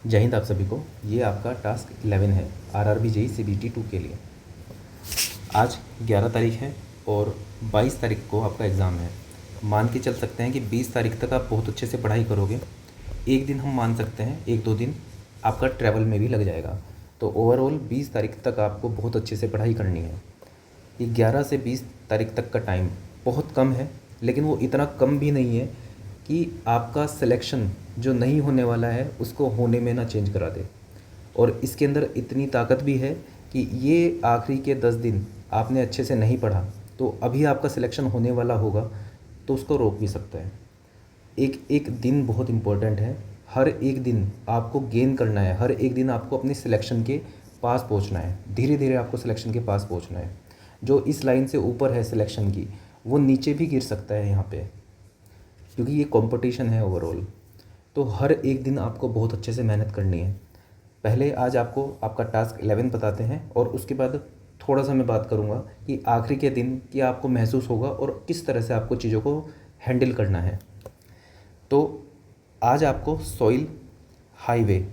जय हिंद आप सभी को। ये आपका टास्क 11 है आरआरबी जेई सीबीटी 2 के लिए। आज 11 तारीख है और 22 तारीख को आपका एग्ज़ाम है। मान के चल सकते हैं कि 20 तारीख तक आप बहुत अच्छे से पढ़ाई करोगे। एक दिन हम मान सकते हैं, एक दो दिन आपका ट्रैवल में भी लग जाएगा। तो ओवरऑल 20 तारीख तक आपको बहुत अच्छे से पढ़ाई करनी है। ये 11 से 20 तारीख तक का टाइम बहुत कम है, लेकिन वो इतना कम भी नहीं है कि आपका सिलेक्शन जो नहीं होने वाला है उसको होने में ना चेंज करा दे। और इसके अंदर इतनी ताकत भी है कि ये आखिरी के 10 दिन आपने अच्छे से नहीं पढ़ा तो अभी आपका सिलेक्शन होने वाला होगा तो उसको रोक भी सकता है। एक एक दिन बहुत इम्पोर्टेंट है। हर एक दिन आपको गेन करना है, हर एक दिन आपको अपनी सिलेक्शन के पास पहुंचना है। धीरे धीरे आपको सिलेक्शन के पास पहुंचना है। जो इस लाइन से ऊपर है सिलेक्शन की, वो नीचे भी गिर सकता है यहाँ पे, क्योंकि ये कंपटीशन है ओवरऑल। तो हर एक दिन आपको बहुत अच्छे से मेहनत करनी है। पहले आज आपको आपका टास्क 11 बताते हैं और उसके बाद थोड़ा सा मैं बात करूँगा कि आखिरी के दिन क्या आपको महसूस होगा और किस तरह से आपको चीज़ों को हैंडल करना है। तो आज आपको soil, highway,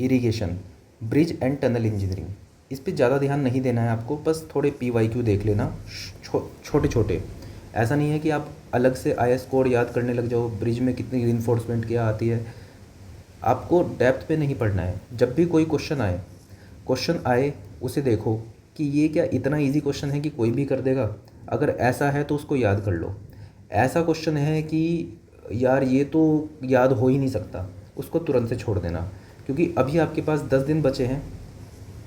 irrigation, bridge and tunnel engineering, इस पे ज़्यादा ध्यान नहीं देना है आपको। बस थोड़े PYQ देख लेना, छोटे छोटे। ऐसा नहीं है कि आप अलग से IS कोड याद करने लग जाओ, ब्रिज में कितनी रीइंफोर्समेंट क्या आती है। आपको डेप्थ पे नहीं पढ़ना है। जब भी कोई क्वेश्चन आए उसे देखो कि ये क्या इतना इजी क्वेश्चन है कि कोई भी कर देगा। अगर ऐसा है तो उसको याद कर लो। ऐसा क्वेश्चन है कि यार ये तो याद हो ही नहीं सकता, उसको तुरंत से छोड़ देना, क्योंकि अभी आपके पास 10 दिन बचे हैं।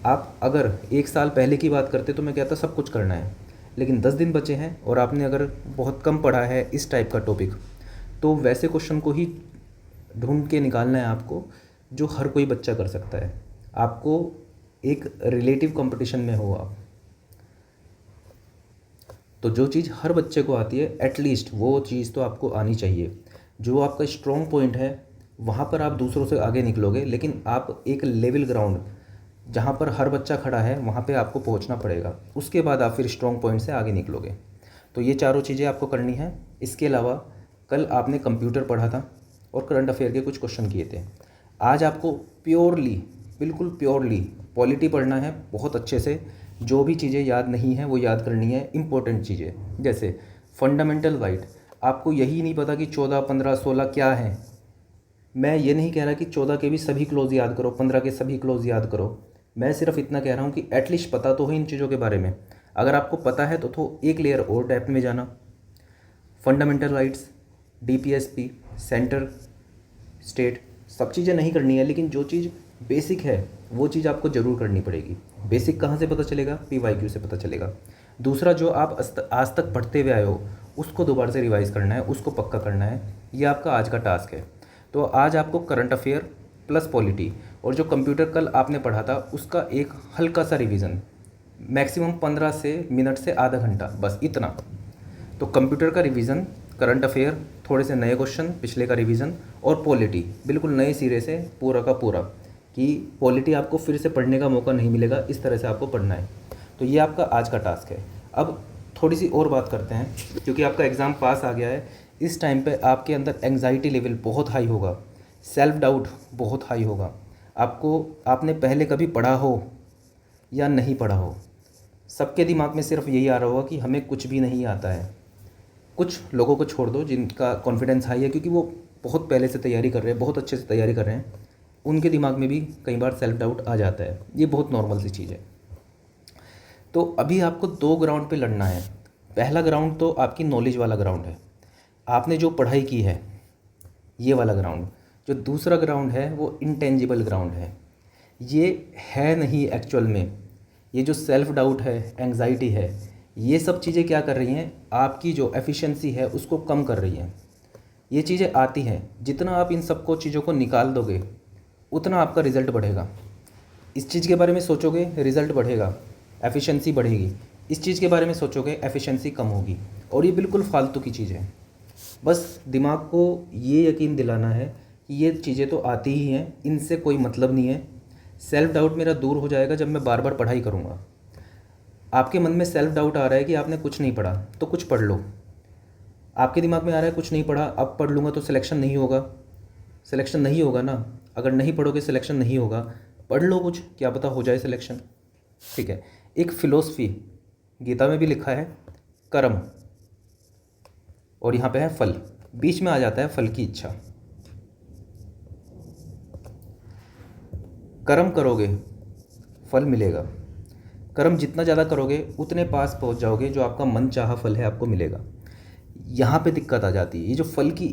आप अगर एक साल पहले की बात करते तो मैं कहता सब कुछ करना है, लेकिन 10 दिन बचे हैं और आपने अगर बहुत कम पढ़ा है इस टाइप का टॉपिक, तो वैसे क्वेश्चन को ही ढूंढ के निकालना है आपको जो हर कोई बच्चा कर सकता है। आपको एक रिलेटिव कंपटीशन में हो आप, तो जो चीज़ हर बच्चे को आती है एटलीस्ट वो चीज़ तो आपको आनी चाहिए। जो आपका स्ट्रॉन्ग पॉइंट है वहाँ पर आप दूसरों से आगे निकलोगे, लेकिन आप एक लेवल ग्राउंड जहाँ पर हर बच्चा खड़ा है वहाँ पे आपको पहुँचना पड़ेगा। उसके बाद आप फिर स्ट्रॉन्ग पॉइंट से आगे निकलोगे। तो ये चारों चीज़ें आपको करनी है। इसके अलावा कल आपने कंप्यूटर पढ़ा था और करंट अफेयर के कुछ क्वेश्चन किए थे। आज आपको प्योरली, बिल्कुल प्योरली पॉलिटी पढ़ना है बहुत अच्छे से। जो भी चीज़ें याद नहीं है वो याद करनी है, इंपॉर्टेंट चीज़ें। जैसे फंडामेंटल राइट, आपको यही नहीं पता कि 14, 15, 16 क्या है। मैं ये नहीं कह रहा कि 14 के भी सभी क्लोज याद करो, 15 के सभी क्लोज याद करो। मैं सिर्फ इतना कह रहा हूँ कि एटलीस्ट पता तो हो इन चीज़ों के बारे में। अगर आपको पता है तो एक लेयर और डेप्थ में जाना। Fundamental rights, DPSP, centre, state, सब चीज़ें नहीं करनी है, लेकिन जो चीज़ बेसिक है वो चीज़ आपको ज़रूर करनी पड़ेगी। बेसिक कहाँ से पता चलेगा? PYQ से पता चलेगा। दूसरा, जो आप आज तक पढ़ते हुए आए हो उसको दोबारा से रिवाइज़ करना है, उसको पक्का करना है। ये आपका आज का टास्क है। तो आज आपको करंट अफेयर प्लस पॉलिटी और जो कंप्यूटर कल आपने पढ़ा था उसका एक हल्का सा रिवीजन, मैक्सिमम 15 से मिनट से आधा घंटा, बस इतना। तो कंप्यूटर का रिवीजन, करंट अफेयर, थोड़े से नए क्वेश्चन, पिछले का रिवीजन, और पॉलिटी बिल्कुल नए सिरे से पूरा का पूरा, कि पॉलिटी आपको फिर से पढ़ने का मौका नहीं मिलेगा, इस तरह से आपको पढ़ना है। तो ये आपका आज का टास्क है। अब थोड़ी सी और बात करते हैं, क्योंकि आपका एग्ज़ाम पास आ गया है। इस टाइम पे आपके अंदर एंग्जाइटी लेवल बहुत हाई होगा, सेल्फ डाउट बहुत हाई होगा। आपने पहले कभी पढ़ा हो या नहीं पढ़ा हो, सबके दिमाग में सिर्फ यही आ रहा होगा कि हमें कुछ भी नहीं आता है। कुछ लोगों को छोड़ दो जिनका कॉन्फिडेंस हाई है, क्योंकि वो बहुत पहले से तैयारी कर रहे हैं, बहुत अच्छे से तैयारी कर रहे हैं, उनके दिमाग में भी कई बार सेल्फ डाउट आ जाता है। ये बहुत नॉर्मल सी चीज़ है। तो अभी आपको 2 ग्राउंड पे लड़ना है। पहला ग्राउंड तो आपकी नॉलेज वाला ग्राउंड है, आपने जो पढ़ाई की है ये वाला ग्राउंड। जो दूसरा ग्राउंड है वो इंटेंजिबल ग्राउंड है। ये है नहीं एक्चुअल में। ये जो सेल्फ डाउट है, एंग्जाइटी है, ये सब चीज़ें क्या कर रही हैं, आपकी जो एफिशिएंसी है उसको कम कर रही हैं। ये चीज़ें आती हैं, जितना आप इन सबको चीज़ों को निकाल दोगे उतना आपका रिज़ल्ट बढ़ेगा। इस चीज़ के बारे में सोचोगे, रिज़ल्ट बढ़ेगा, एफिशिएंसी बढ़ेगी। इस चीज़ के बारे में सोचोगे, एफिशिएंसी कम होगी। और ये बिल्कुल फालतू की चीज़ है। बस दिमाग को ये यकीन दिलाना है कि ये चीज़ें तो आती ही हैं, इनसे कोई मतलब नहीं है। सेल्फ डाउट मेरा दूर हो जाएगा जब मैं बार बार पढ़ाई करूँगा। आपके मन में सेल्फ डाउट आ रहा है कि आपने कुछ नहीं पढ़ा, तो कुछ पढ़ लो। आपके दिमाग में आ रहा है कुछ नहीं पढ़ा, अब पढ़ लूँगा तो सिलेक्शन नहीं होगा। सिलेक्शन नहीं होगा ना। अगर नहीं पढ़ोगे सिलेक्शन नहीं होगा। पढ़ लो कुछ, क्या पता हो जाए सिलेक्शन। ठीक है। एक फिलोसफी गीता में भी लिखा है कर्म, और यहाँ पे है फल, बीच में आ जाता है फल की इच्छा। कर्म करोगे फल मिलेगा, कर्म जितना ज़्यादा करोगे उतने पास पहुँच जाओगे, जो आपका मन चाहा फल है आपको मिलेगा। यहाँ पे दिक्कत आ जाती है, ये जो फल की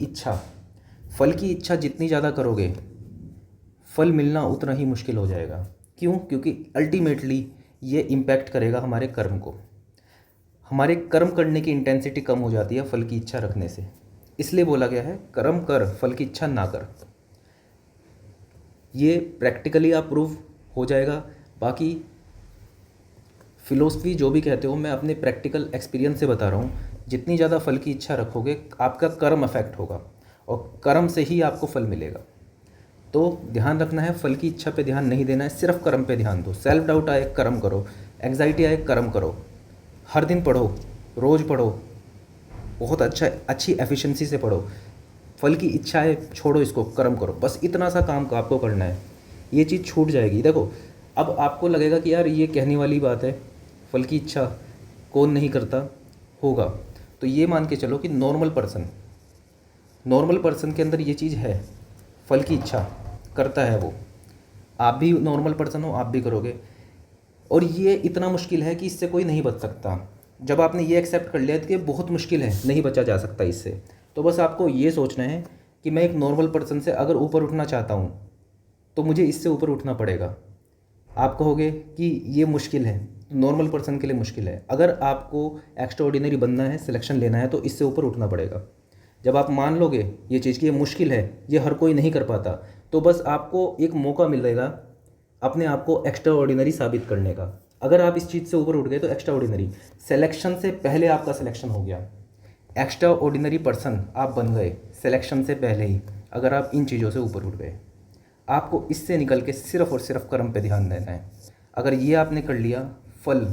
इच्छा जितनी ज़्यादा करोगे फल मिलना उतना ही मुश्किल हो जाएगा। क्यों? क्योंकि अल्टीमेटली ये इम्पैक्ट करेगा हमारे कर्म को। हमारे कर्म करने की इंटेंसिटी कम हो जाती है फल की इच्छा रखने से। इसलिए बोला गया है कर्म कर, फल की इच्छा ना कर। ये प्रैक्टिकली आप प्रूव हो जाएगा। बाकी फिलोसफी जो भी कहते हो, मैं अपने प्रैक्टिकल एक्सपीरियंस से बता रहा हूँ। जितनी ज़्यादा फल की इच्छा रखोगे आपका कर्म अफेक्ट होगा, और कर्म से ही आपको फल मिलेगा। तो ध्यान रखना है, फल की इच्छा पे ध्यान नहीं देना है, सिर्फ कर्म पे ध्यान दो। सेल्फ डाउट आए कर्म करो, एंग्जाइटी आए कर्म करो, हर दिन पढ़ो, रोज़ पढ़ो, बहुत अच्छी एफिशिएंसी से पढ़ो। फल की इच्छा है छोड़ो, इसको कर्म करो। बस इतना सा काम का आपको करना है, ये चीज़ छूट जाएगी। देखो अब आपको लगेगा कि यार ये कहने वाली बात है, फल की इच्छा कौन नहीं करता होगा। तो ये मान के चलो कि नॉर्मल पर्सन के अंदर ये चीज़ है, फल की इच्छा करता है वो। आप भी नॉर्मल पर्सन हो, आप भी करोगे। और ये इतना मुश्किल है कि इससे कोई नहीं बच सकता। जब आपने ये एक्सेप्ट कर लिया कि बहुत मुश्किल है, नहीं बचा जा सकता इससे, तो बस आपको ये सोचना है कि मैं एक नॉर्मल पर्सन से अगर ऊपर उठना चाहता हूँ तो मुझे इससे ऊपर उठना पड़ेगा। आप कहोगे कि ये मुश्किल है, नॉर्मल पर्सन के लिए मुश्किल है। अगर आपको एक्स्ट्रा ऑर्डिनरी बनना है, सिलेक्शन लेना है, तो इससे ऊपर उठना पड़ेगा। जब आप मान लोगे ये चीज़ कि ये मुश्किल है, ये हर कोई नहीं कर पाता, तो बस आपको एक मौका मिलेगा अपने आप को एक्स्ट्रा ऑर्डिनरी साबित करने का। अगर आप इस चीज़ से ऊपर उठ गए तो एक्स्ट्रा ऑर्डिनरी, सिलेक्शन से पहले आपका सिलेक्शन हो गया, एक्स्ट्रा ऑर्डिनरी पर्सन आप बन गए सिलेक्शन से पहले ही। अगर आप इन चीज़ों से ऊपर उठ गए, आपको इससे निकल के सिर्फ और सिर्फ कर्म पे ध्यान देना है। अगर ये आपने कर लिया, फल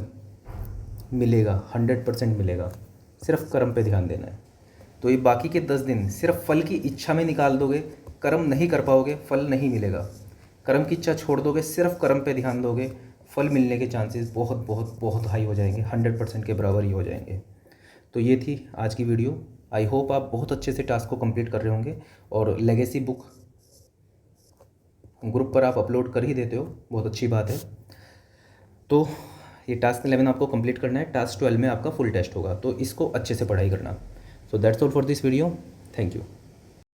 मिलेगा, 100% मिलेगा। सिर्फ कर्म पे ध्यान देना है। तो ये बाकी के 10 दिन सिर्फ फल की इच्छा में निकाल दोगे, कर्म नहीं कर पाओगे, फल नहीं मिलेगा। कर्म की इच्छा छोड़ दोगे, सिर्फ कर्म पे ध्यान दोगे, फल मिलने के चांसेस बहुत बहुत बहुत हाई हो जाएंगे, 100% के बराबर ही हो जाएंगे। तो ये थी आज की वीडियो। आई होप आप बहुत अच्छे से टास्क को कंप्लीट कर रहे होंगे, और लेगेसी बुक ग्रुप पर आप अपलोड कर ही देते हो, बहुत अच्छी बात है। तो ये टास्क 11 आपको कंप्लीट करना है, टास्क 12 में आपका फुल टेस्ट होगा, तो इसको अच्छे से पढ़ाई करना। So that's all for this video, thank you.